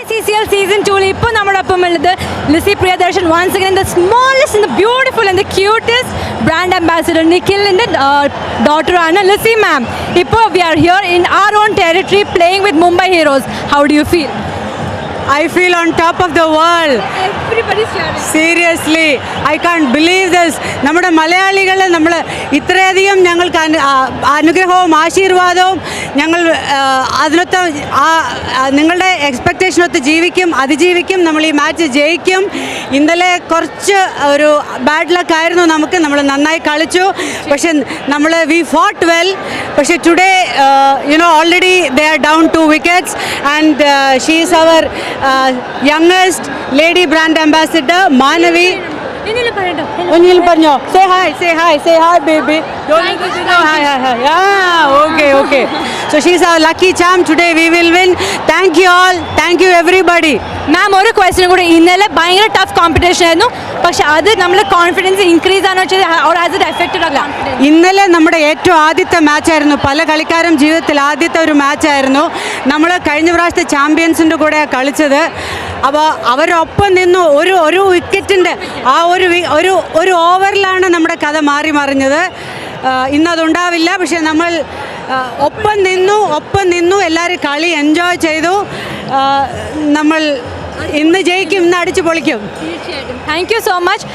BCCL season 2 ഇപ്പോൾ നമ്മളൊപ്പം ഉള്ളത് Lissy Priyadarshan once again the smallest and the beautiful and the cutest brand ambassador നിഖിലിന്റെ daughter ആണ് ലിസി മാം. ഇപ്പോൾ we are here in our own territory playing with Mumbai Heroes. How do you feel? I feel on top of the world. Everybody's cheering. Seriously, I can't believe this. നമ്മുടെ മലയാളികൾ നമ്മൾ ഇത്രയധികം ഞങ്ങൾക്ക് അനുഗ്രഹവും ആശീർവാദവും ഞങ്ങൾ അതിനൊത്ത് നിങ്ങളുടെ എക്സ്പെക്റ്റേഷനൊത്ത് ജീവിക്കും, അതിജീവിക്കും, നമ്മൾ ഈ മാച്ച് ജയിക്കും. ഇന്നലെ കുറച്ച് ഒരു ബാഡ് ലക്ക് ആയിരുന്നു നമുക്ക്, നമ്മൾ നന്നായി കളിച്ചു, പക്ഷെ നമ്മൾ വി ഫോട്ട് വെൽ. പക്ഷെ today already they are down 2 wickets and she is our youngest lady brand ambassador Manavi. Onil Parno, say hi baby. Hi. Yeah, okay. So she's our lucky charm. Today we will win. Thank you all. Thank you everybody. മാം ഒരു question കൂടി. ഇന്നലെ ഭയങ്കര tough competition ആയിരുന്നു, പക്ഷെ അത് നമ്മൾ confidence increase ആണോ or has it affected our confidence? ഇന്നലെ നമ്മുടെ ഏറ്റവും ആദ്യത്തെ മാച്ചായിരുന്നു, പല കളിക്കാരും ജീവിതത്തിൽ ആദ്യത്തെ ഒരു മാച്ചായിരുന്നു. നമ്മൾ കഴിഞ്ഞ പ്രാവശ്യത്തെ ചാമ്പ്യൻസിൻ്റെ കൂടെ കളിച്ചത്. അപ്പോൾ അവരൊപ്പം നിന്നു ഒരു വിക്കറ്റിൻ്റെ ആ ഒരു ഓവറിലാണ് നമ്മുടെ കഥ മാറി മറിഞ്ഞത്. ഇന്നതുണ്ടാവില്ല, പക്ഷെ നമ്മൾ ഒപ്പം നിന്നു എല്ലാവരും കളി എൻജോയ് ചെയ്തു. നമ്മൾ ഇന്ന് ജയിക്കും, ഇന്ന് അടിച്ചു പൊളിക്കും. Thank you so much.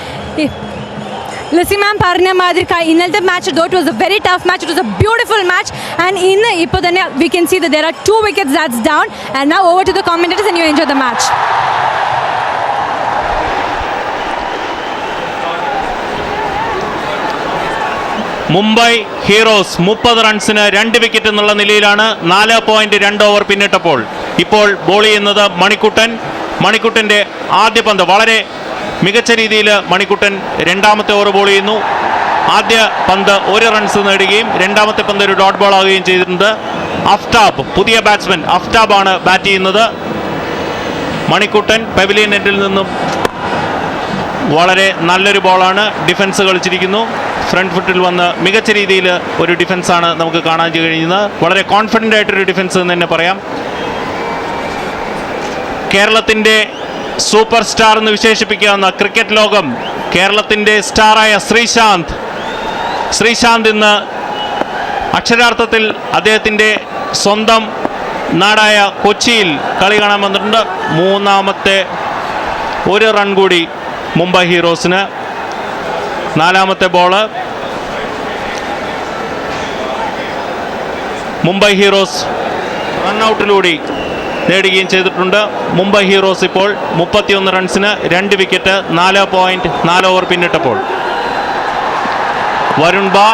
Lissy ma'am പറഞ്ഞ മാതിരി ഇന്നലത്തെ match though it was a very tough match, it was a beautiful match, and ഇന്ന് ഇപ്പോൾ തന്നെ we can see that there are 2 wickets that's down, and now over to the commentators and you enjoy the match. Mumbai heroes 30 റൺസിന് 2 wicket എന്നുള്ള നിലയിലാണ് 4.2 over പിന്നിട്ടപ്പോൾ. ഇപ്പോൾ ball ചെയ്യുന്നത് മണിക്കുട്ടൻ്റെ ആദ്യ പന്ത് വളരെ മികച്ച രീതിയിൽ മണിക്കുട്ടൻ രണ്ടാമത്തെ ഓവർ ബോൾ ചെയ്യുന്നു. ആദ്യ പന്ത് 1 റൺസ് നേടുകയും രണ്ടാമത്തെ പന്ത് ഒരു ഡോട്ട് ബോൾ ആവുകയും ചെയ്തിട്ടുണ്ട്. അഫ്താബ്, പുതിയ ബാറ്റ്സ്മാൻ അഫ്താബാണ് ബാറ്റ് ചെയ്യുന്നത്. മണിക്കുട്ടൻ പെവിലിയൻ എൻഡിൽ നിന്നും വളരെ നല്ലൊരു ബോളാണ്, ഡിഫൻസ് കളിച്ചിരിക്കുന്നു. ഫ്രണ്ട് ഫുട്ടിൽ വന്ന് മികച്ച രീതിയിൽ ഒരു ഡിഫൻസാണ് നമുക്ക് കാണാൻ കഴിയുന്നത്. വളരെ കോൺഫിഡൻ്റ് ആയിട്ടൊരു ഡിഫൻസ് എന്ന് തന്നെ പറയാം. കേരളത്തിൻ്റെ സൂപ്പർ സ്റ്റാർ എന്ന് വിശേഷിപ്പിക്കാവുന്ന ക്രിക്കറ്റ് ലോകം കേരളത്തിൻ്റെ സ്റ്റാറായ ശ്രീശാന്ത് ഇന്ന് അക്ഷരാർത്ഥത്തിൽ അദ്ദേഹത്തിൻ്റെ സ്വന്തം നാടായ കൊച്ചിയിൽ കളി കാണാൻ വന്നിട്ടുണ്ട്. മൂന്നാമത്തെ 1 റൺ കൂടി മുംബൈ ഹീറോസിന്. നാലാമത്തെ ബോള് മുംബൈ ഹീറോസ് റൺഔട്ടിലൂടെ നേടുകയും ചെയ്തിട്ടുണ്ട്. മുംബൈ ഹീറോസ് ഇപ്പോൾ 31 റൺസിന് 2 വിക്കറ്റ് 4.4 ഓവർ പിന്നിട്ടപ്പോൾ. വരുൺ ബാ,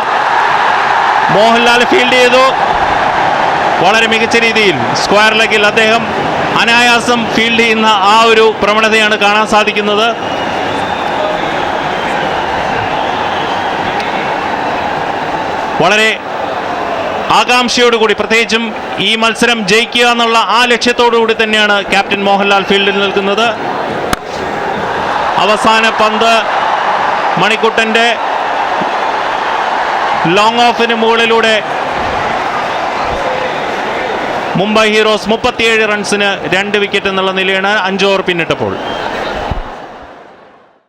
മോഹൻലാൽ ഫീൽഡ് ചെയ്തു വളരെ മികച്ച രീതിയിൽ. സ്ക്വയർ ലെഗിൽ അദ്ദേഹം അനായാസം ഫീൽഡ് ചെയ്യുന്ന ആ ഒരു പ്രവണതയാണ് കാണാൻ സാധിക്കുന്നത്. വളരെ ആകാംക്ഷയോടുകൂടി, പ്രത്യേകിച്ചും ഈ മത്സരം ജയിക്കുക എന്നുള്ള ആ ലക്ഷ്യത്തോടുകൂടി തന്നെയാണ് ക്യാപ്റ്റൻ മോഹൻലാൽ ഫീൽഡിൽ നിൽക്കുന്നത്. അവസാന പന്ത് മണിക്കുട്ടൻ്റെ ലോങ് ഓഫിന് മുകളിലൂടെ മുംബൈ ഹീറോസ് 37 റൺസിന് 2 വിക്കറ്റ് എന്നുള്ള നിലയാണ് 5 ഓവർ പിന്നിട്ടപ്പോൾ.